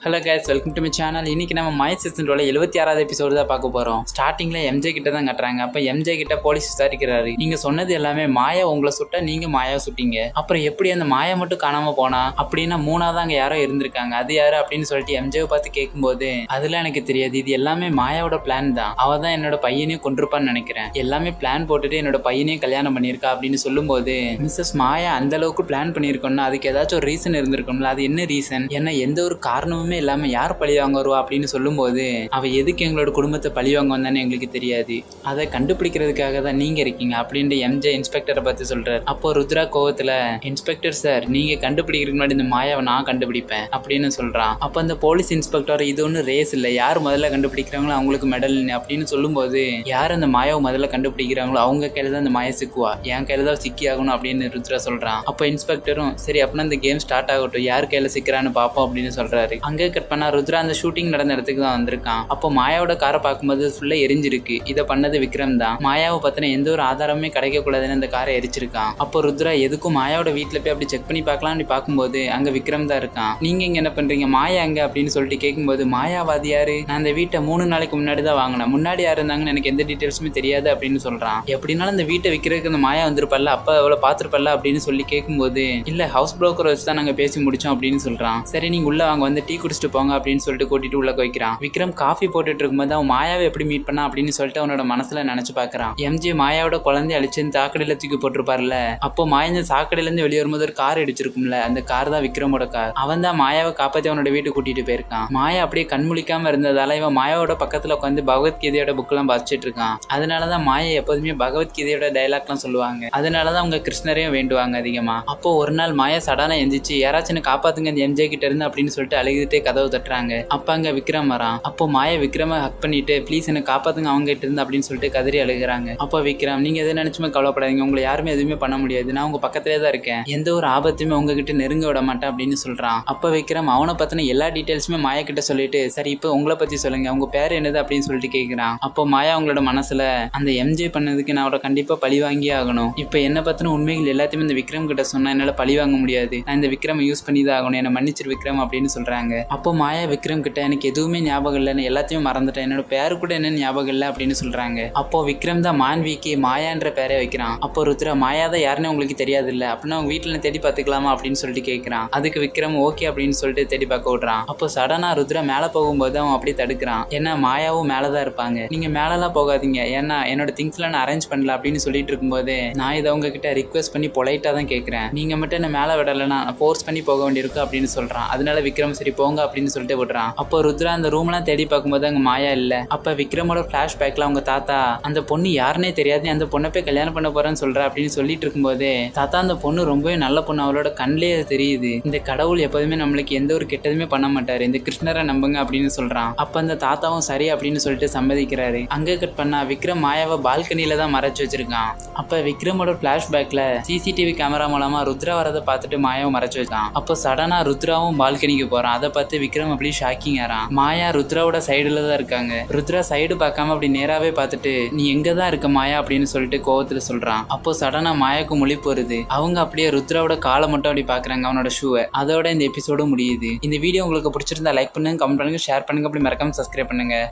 Hello guys, welcome to my channel. இன்னைக்கு நம்ம my season 76வது episode தான் பார்க்க போறோம். ஸ்டார்டிங்ல எம்ஜே கிட்ட தான் கட்டுறாங்க. அப்ப எம்ஜே கிட்ட போலீஸ் விசாரிக்கிறாரு. நீங்க சொன்னது எல்லாமே மாயா உங்களை சுட்ட, நீங்க மாயா சுட்டீங்க. அப்புறம் எப்படி அந்த மாயா மட்டும் காணாம போனா? அப்படின்னா மூணாவது அங்க யாரோ இருந்திருக்காங்க, அது யாரு அப்படின்னு சொல்லிட்டு எம்ஜேவை பார்த்து கேட்கும்போது அதெல்லாம் எனக்கு தெரியாது, இது எல்லாமே மாயாவோட பிளான் தான். அவ தான் என்னோட பையனையும் கொண்டிருப்பான்னு நினைக்கிறேன். எல்லாமே பிளான் போட்டுட்டு என்னோட பையனையும் கல்யாணம் பண்ணியிருக்கா அப்படின்னு சொல்லும்போது மிஸ்ஸஸ் மாயா அந்த அளவுக்கு பிளான் பண்ணியிருக்கோம்னா அதுக்கு ஏதாச்சும் ஒரு ரீசன் இருந்திருக்கும்ல. அது என்ன ரீசன்? ஏன்னா எந்த ஒரு காரணமுமே இல்லாம யார் பழி வாங்க வருவா அப்படின்னு சொல்லும்போது அவ எதுக்கு எங்களோட குடும்பத்தை பழி வாங்க வந்தான்னு எங்களுக்கு தெரியாது, அதை கண்டுபிடிக்கிறதுக்காக தான் நீங்க இருக்கீங்க அப்படின்ட்டு எம்ஜே இன்ஸ்பெக்டரை பார்த்து சொல்றாரு. அப்போ ருத்ரா கோவத்துல, இன்ஸ்பெக்டர் சார், நீங்க கண்டுபிடிக்கிறதுக்கு முன்னாடி இந்த மாயாவை நான் கண்டுபிடிப்பேன் அப்படின்னு சொல்றான். அப்ப அந்த போலீஸ் இன்ஸ்பெக்டர், இது ஒன்றும் ரேஸ் இல்லை, யார் முதல்ல கண்டுபிடிக்கிறாங்களோ அவங்களுக்கு மெடல் அப்படின்னு சொல்லும்போது யார் அந்த மாயாவை முதல்ல கண்டுபிடிக்கிறாங்களோ அவங்க கையில தான் அந்த மாயா சிக்குவா, என் கையில தான் சிக்கி ஆகணும் அப்படின்னு ருத்ரா சொல்றான். அப்போ இன்ஸ்பெக்டரும் சரி அப்படின்னா இந்த கேம் ஸ்டார்ட் ஆகட்டும், யார் கையில சிக்கிறான்னு பார்ப்போம் அப்படின்னு சொல்றாரு. அங்கே கட் பண்ணா ருத்ரா அந்த ஷூட்டிங் நடந்த இடத்துக்கு தான் வந்திருக்கான். அப்போ மாயாவோட காரை பார்க்கும்போது ஃபுல்லா எரிஞ்சிருக்கு. இதை பண்ணது விக்ரம் தான். மாயாவை பத்தின எந்த ஒரு ஆதாரமே கிடைக்க கூடாதுன்னு அந்த காரை எரிச்சிருக்கான். அப்போ ருத்ரா எதுக்கும் மாயாவோட வீட்டுல போய் அப்படி செக் பண்ணி பார்க்கலாம் பார்க்கும்போது அங்க விக்ரம் தான் இருக்கான். நீங்க இங்க என்ன பண்றீங்க, மாயா அங்க அப்படின்னு சொல்லிட்டு கேட்கும்போது மாயாவாதி யாரு, நான் அந்த வீட்டை 3 நாளைக்கு முன்னாடி தான் வாங்கினேன், முன்னாடி யார் இருந்தாங்கன்னு எனக்கு எந்த டீட்டெயில்ஸுமே தெரியாது அப்படின்னு சொல்றான். எப்படின்னாலும் அந்த வீட்டை விற்கிறதுக்கு அந்த மாயா வந்திருப்பல்ல, அப்ப அவளை பார்த்துருப்பல்ல அப்படின்னு சொல்லி கேட்கும்போது இல்ல, ஹவுஸ் புரோக்கரை வச்சு தான் நாங்க பேசி முடிச்சோம் அப்படின்னு சொல்றான். சரி நீங்க உள்ள வாங்க, வந்து டீ குடிச்சிட்டு போங்க அப்படின்னு சொல்லிட்டு கூட்டிட்டு உள்ள வைக்கிறான். விக்ரம் காஃபி போட்டுட்டு இருக்கும்போது அவன் மாயாவை எப்படி மீட் பண்ணா அப்படின்னு சொல்லிட்டு அவனோட மனசுல நினைச்சு பாக்குறான். எம்ஜி மாயாவோட குழந்தைய அழிச்சு சாக்கடையில தூக்கி போட்டிருப்பார்ல, அப்போ மாயா சாக்கடையில இருந்து வெளியே வரும்போது ஒரு கார் அடிச்சிருக்கும்ல, அந்த கார் தான் விக்ரமோட கார். அவன் தான் மாயாவை காப்பாத்தி அவனோட வீட்டுக்கு கூட்டிட்டு போயிருக்கான். மாயா அப்படியே கண்முழிக்காம இருந்ததால இவன் மாயாவோட பக்கத்துல உட்காந்து பகவத்கீதையோட புக் எல்லாம் வாசிச்சுட்டு இருக்கான். அதனாலதான் மாயா எப்போதுமே பகவத்கீதையோட டைலாக் எல்லாம் சொல்லுவாங்க. அதனாலதான் அவங்க கிருஷ்ணரையும் வேண்டுவாங்க அதிகமா. அப்போ ஒரு நாள் மாயா சடானா எந்திரிச்சு யாராச்சும் காப்பாத்துங்க இந்த எம்ஜே கிட்ட இருந்து அப்படின்னு சொல்லிட்டு அழுகிட்டே கதவு தட்டுறாங்க. அப்ப அங்க விக்ரம் வரான். அப்போ மாயா விக்ரம ஹக் பண்ணிட்டு ப்ளீஸ் என்ன காப்பாத்துங்க அவங்க கிட்ட இருந்து அப்படின்னு சொல்லிட்டு கதறி அழுகுறாங்க. அப்போ விக்ரம், நீங்க எதை நினைச்சுமே கவலைப்படாதீங்க, உங்களை யாருமே எதுவுமே பண்ண முடியாது, நான் உங்க பக்கத்திலே தான் இருக்கேன், எந்த ஒரு ஆபத்துமே உங்ககிட்ட நெருங்க விட மாட்டேன் அப்படின்னு சொல்றான். அப்ப விக்ரம் அவனை பத்தின எல்லா டீடைல்ஸுமே மாயா கிட்ட சொல்லிட்டு சரி இப்போ உங்களை பத்தி சொல்லுங்க, உங்க பேர் என்னது அப்படின்னு சொல்லிட்டு கேட்கிறான். அப்போ மாயா அவங்களோட மனசுல அந்த எம்ஜே பண்ணதுக்கு நான் அவரை கண்டிப்பா பழி வாங்கியே ஆகணும், இப்ப என்ன பத்தின உண்மைகள் எல்லாத்தையுமே இந்த விக்ரம் கிட்ட சொன்னா என்னால பழி வாங்க முடியாது, நான் இந்த விக்ரம் யூஸ் பண்ணி தான் ஆகணும், என்ன மன்னிச்சிரு விக்ரம் அப்படின்னு சொல்றாங்க. அப்போ மாயா விக்ரம் கிட்ட எனக்கு எதுவுமே ஞாபகம் இல்லை, நான் எல்லாத்தையும் மறந்துட்டேன், என்னோட பேரு கூட என்ன ஞாபகம் இல்லை அப்படின்னு சொல்றாங்க. அப்போ விக்ரம் தான் மான்விக்கு மாயான்ற பேரை வைக்கிறான். அப்போ ருத்ரா, மாயா தான் யாருன்னு உங்களுக்கு தெரியாது இல்ல, அப்படின்னா அவங்க வீட்டுல தேடி பார்த்துக்கலாமா அப்படின்னு சொல்லிட்டு கேட்கிறான். அதுக்கு விக்ரம் ஓகே அப்படின்னு சொல்லிட்டு தேடி பார்க்க விடுறான். அப்போ சடனா ருத்ரா மேல போகும்போது அவன் அப்படியே தடுக்கிறான். ஏன்னா மாயாவும் மேலதான் இருப்பாங்க, நீங்க மேலலாம் போகாதீங்க, ஏன்னா என்னோட திங்ஸ்ல நான் அரேஞ்ச் பண்ணல அப்படின்னு சொல்லிட்டு இருக்கும்போது நான் இதை உங்ககிட்ட ரிக்வெஸ்ட் பண்ணி பொலைட்டா தான் கேட்கிறேன், நீங்க மட்டும் என்ன மேல விடலைன்னா ஃபோர்ஸ் பண்ணி போக வேண்டியிருக்கும் அப்படின்னு சொல்றான். அதனால விக்ரம் சரி போங்க அப்படின்னு சொல்லிட்டு விடுறான். அப்போ ருத்ரா அந்த ரூம்லாம் தேடி பார்க்கும்போது அங்க மாயா இல்ல. அப்ப விக்ரமோட பிளாஷ்பேக்ல அவங்க தாத்தா அந்த பொண்ணு யாருன்னே தெரியாது, அந்த பொண்ணை போய் கல்யாணம் பண்ண போறேன்னு சொல்ற அப்படின்னு சொல்லிட்டு இருக்கும்போது தாத்தா அந்த பொண்ணு ரொம்பவே நல்ல பொண்ணு, அவளோட கண்ணிலே தெரியுது, இந்த கடவுள் எப்போதுமே நம்மளுக்கு எந்த ஒரு கெட்டதுமே பண்ண மாட்டாரு, இந்த கிருஷ்ணரை நம்புங்க அப்படின்னு சொல்றான். அப்ப அந்த தாத்தாவும் சரி அப்படின்னு சொல்லிட்டு சம்மதிக்கிறாரு. அங்க கட் பண்ணா விக்ரம் மாயாவை பால்கனில தான் மறைச்சு வச்சிருக்கான். அப்ப விக்ரமோட பிளாஷ்பேக்ல சிசிடிவி கேமரா மூலமா ருத்ரா வரதை பார்த்துட்டு மாயாவை மறைச்சு வச்சான். அப்போ சடனா ருத்ராவும் பால்கனிக்கு போறான். அதை பார்த்து விக்ரம் அப்படி ஷாக்கிங் ஆறான். மாயா ருத்ராவோட சைடுல தான் இருக்காங்க. ருத்ரா சைடு பார்க்காம அப்படி நேராவே பார்த்துட்டு நீ எங்க தான் இருக்க மாயா அப்படின்னு சொல்லிட்டு கோவத்துல சொல்றான். அப்போ சடனா மாயாவுக்கு முழிப்பு வருது. அவங்க அப்படியே ருத்ராவோட காலை மட்டும் அப்படி பாக்குறாங்க, அவனோட ஷூவை. அதோட இந்த எபிசோடு முடியுது. இந்த வீடியோ உங்களுக்கு பிடிச்சிருந்தா லைக் பண்ணுங்க, கமெண்ட் பண்ணுங்க, ஷேர் பண்ணுங்க, அப்படி மறக்காம சப்ஸ்கிரைப் பண்ணுங்க.